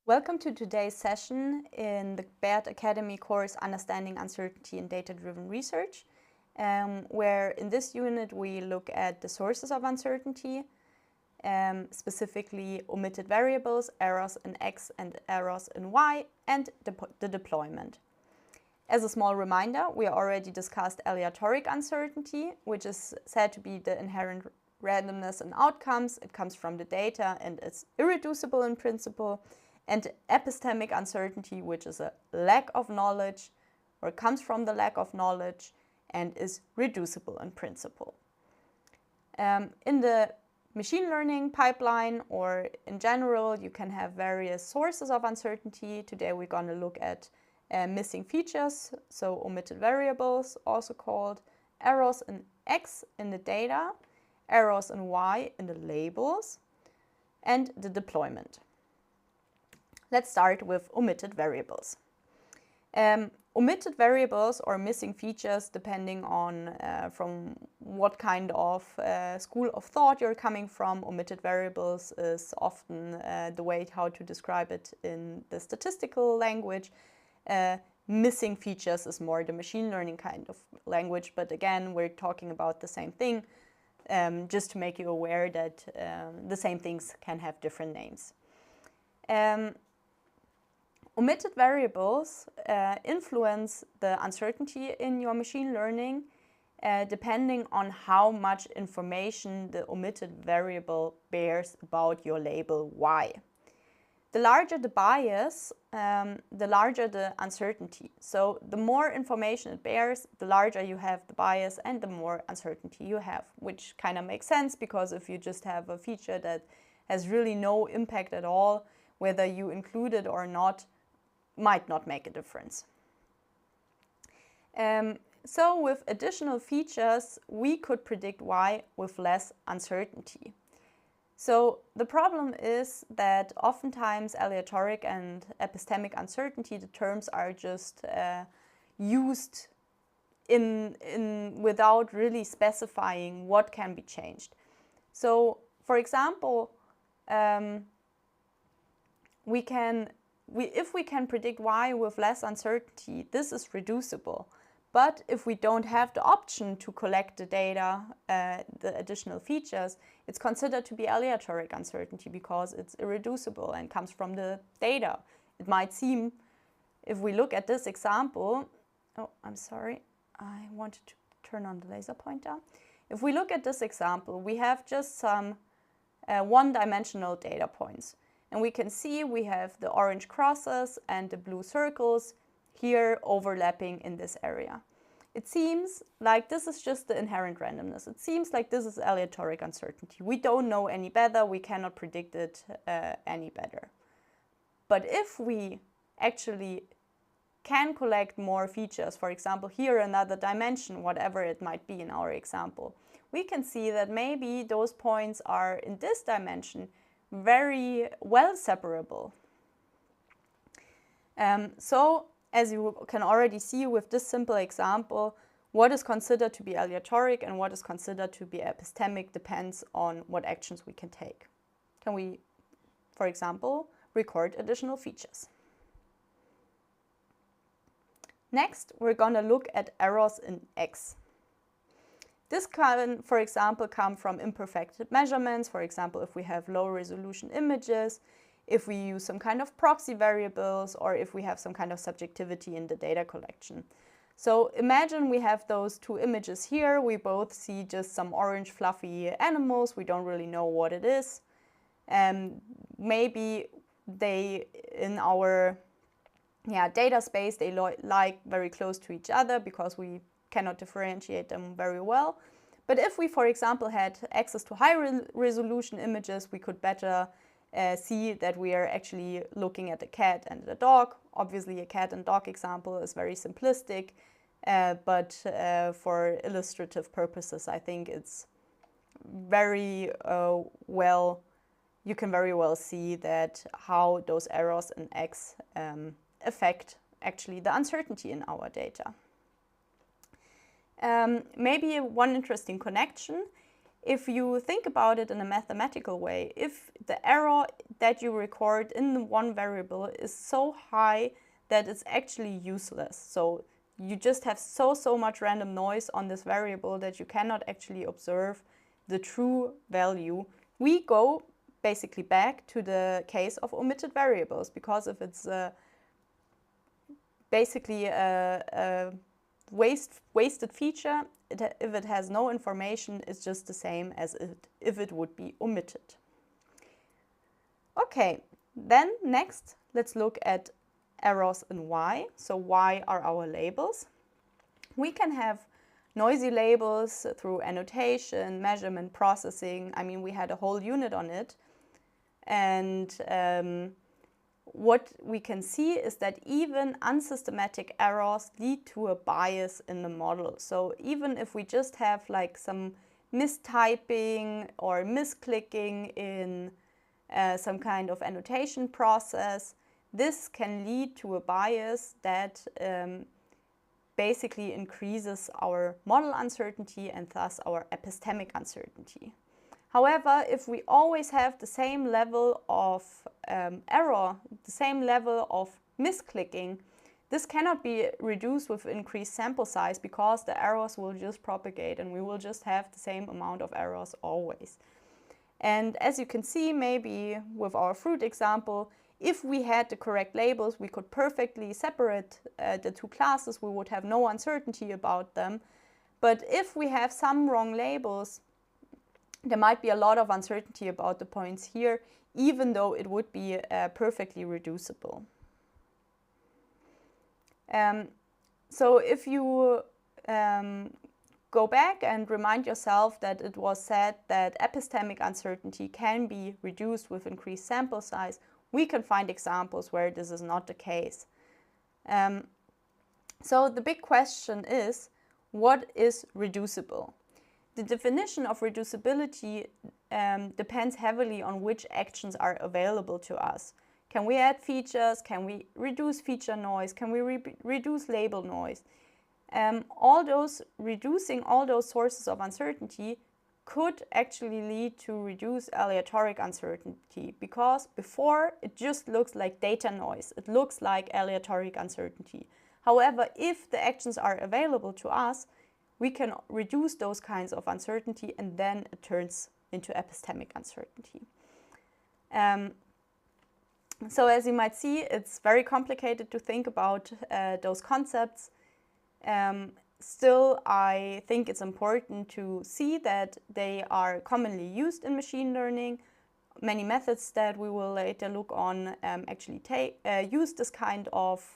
Welcome to today's session in the BERD Academy course Understanding Uncertainty in Data-Driven Research, where in this unit we look at the sources of uncertainty, specifically omitted variables, errors in X and errors in Y, and the deployment. As a small reminder, we already discussed aleatoric uncertainty, which is said to be the inherent randomness in outcomes. It comes from the data and it's irreducible in principle. And epistemic uncertainty, which is a lack of knowledge or comes from the lack of knowledge and is reducible in principle. In the machine learning pipeline or in general, you can have various sources of uncertainty. Today we're going to look at missing features, so omitted variables, also called errors in X in the data, errors in Y in the labels, and the deployment. Let's start with omitted variables. Omitted variables or missing features, depending on from what kind of school of thought you're coming from, omitted variables is often the way how to describe it in the statistical language. Missing features is more the machine learning kind of language, but again, we're talking about the same thing, just to make you aware that the same things can have different names. Omitted variables influence the uncertainty in your machine learning depending on how much information the omitted variable bears about your label Y. The larger the bias, the larger the uncertainty. So the more information it bears, the larger you have the bias and the more uncertainty you have, which kind of makes sense because if you just have a feature that has really no impact at all, whether you include it or not, might not make a difference. So with additional features, we could predict Y with less uncertainty. So the problem is that oftentimes aleatoric and epistemic uncertainty, the terms are just used without really specifying what can be changed. So for example, if we can predict Y with less uncertainty, this is reducible. But if we don't have the option to collect the data, the additional features, it's considered to be aleatoric uncertainty because it's irreducible and comes from the data. It might seem, if we look at this example, oh, I'm sorry, I wanted to turn on the laser pointer. If we look at this example, we have just some one-dimensional data points. And we can see we have the orange crosses and the blue circles here overlapping in this area. It seems like this is just the inherent randomness. It seems like this is aleatoric uncertainty. We don't know any better. We cannot predict it any better. But if we actually can collect more features, for example, here another dimension, whatever it might be in our example, we can see that maybe those points are in this dimension very well separable. So as you can already see with this simple example, what is considered to be aleatoric and what is considered to be epistemic depends on what actions we can take. Can we, for example, record additional features? Next, we're going to look at errors in X. This can, for example, come from imperfect measurements. For example, if we have low resolution images, if we use some kind of proxy variables, or if we have some kind of subjectivity in the data collection. So imagine we have those two images here. We both see just some orange fluffy animals. We don't really know what it is. Maybe they, in our data space, they lie very close to each other because we cannot differentiate them very well. But if we, for example, had access to high resolution images, we could better see that we are actually looking at a cat and a dog. Obviously, a cat and dog example is very simplistic, but for illustrative purposes, I think it's very you can very well see that how those errors in X affect actually the uncertainty in our data. Maybe one interesting connection if you think about it in a mathematical way, if the error that you record in the one variable is so high that it's actually useless, so you just have so much random noise on this variable that you cannot actually observe the true value, we go basically back to the case of omitted variables, because if it's basically a wasted feature, if it has no information, it's just the same as if it would be omitted. Okay, then next let's look at errors in Y. So Y are our labels. We can have noisy labels through annotation, measurement, processing. I mean, we had a whole unit on it. And what we can see is that even unsystematic errors lead to a bias in the model. So even if we just have like some mistyping or misclicking in some kind of annotation process, this can lead to a bias that basically increases our model uncertainty and thus our epistemic uncertainty. However, if we always have the same level of error, the same level of misclicking, this cannot be reduced with increased sample size, because the errors will just propagate and we will just have the same amount of errors always. And as you can see, maybe with our fruit example, if we had the correct labels, we could perfectly separate the two classes. We would have no uncertainty about them. But if we have some wrong labels, there might be a lot of uncertainty about the points here, even though it would be perfectly reducible. So if you go back and remind yourself that it was said that epistemic uncertainty can be reduced with increased sample size, we can find examples where this is not the case. So the big question is, what is reducible? The definition of reducibility depends heavily on which actions are available to us. Can we add features? Can we reduce feature noise? Can we reduce label noise? Reducing all those sources of uncertainty could actually lead to reduced aleatoric uncertainty, because before it just looks like data noise. It looks like aleatoric uncertainty. However, if the actions are available to us, we can reduce those kinds of uncertainty, and then it turns into epistemic uncertainty. So as you might see, it's very complicated to think about those concepts. Still, I think it's important to see that they are commonly used in machine learning. Many methods that we will later look on actually use this kind of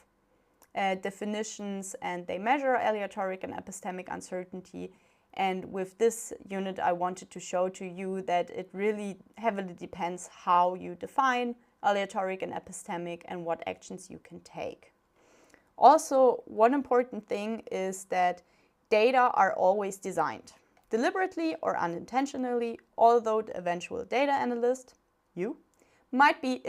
definitions, and they measure aleatoric and epistemic uncertainty. And with this unit, I wanted to show to you that it really heavily depends how you define aleatoric and epistemic and what actions you can take. Also, one important thing is that data are always designed, deliberately or unintentionally, although the eventual data analyst, you, might be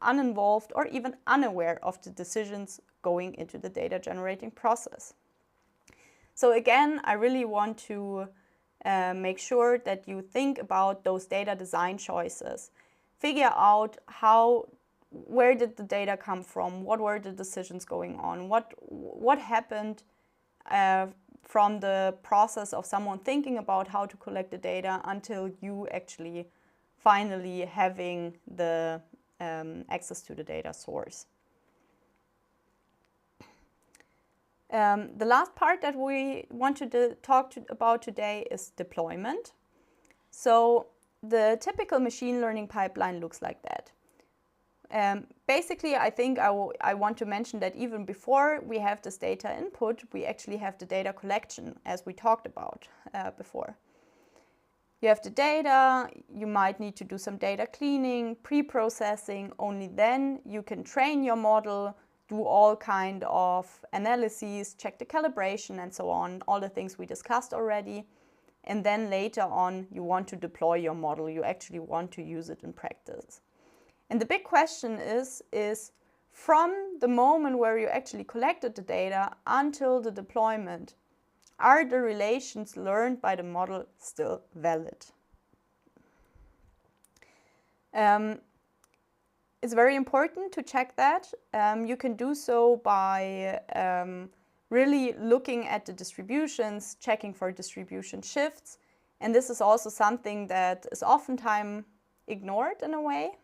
uninvolved or even unaware of the decisions going into the data generating process. So again, I really want to make sure that you think about those data design choices. Figure out where did the data come from, what were the decisions going on, what happened from the process of someone thinking about how to collect the data until you actually finally having the access to the data source. The last part that we want to talk about today is deployment. So the typical machine learning pipeline looks like that. Basically, I think I want to mention that even before we have this data input, we actually have the data collection, as we talked about before. You have the data, you might need to do some data cleaning, pre-processing. Only then you can train your model, do all kind of analyses, check the calibration and so on, all the things we discussed already. And then later on, you want to deploy your model. You actually want to use it in practice. And the big question is from the moment where you actually collected the data until the deployment, are the relations learned by the model still valid? It's very important to check that. You can do so by really looking at the distributions, checking for distribution shifts. And this is also something that is oftentimes ignored in a way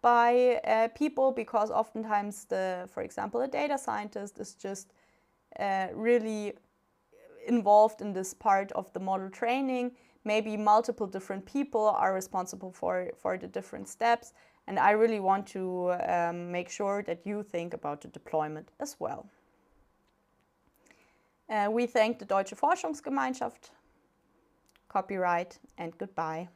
by people, because oftentimes for example, a data scientist is just really involved in this part of the model training. Maybe multiple different people are responsible for the different steps. And I really want to make sure that you think about the deployment as well. We thank the Deutsche Forschungsgemeinschaft. Copyright and goodbye.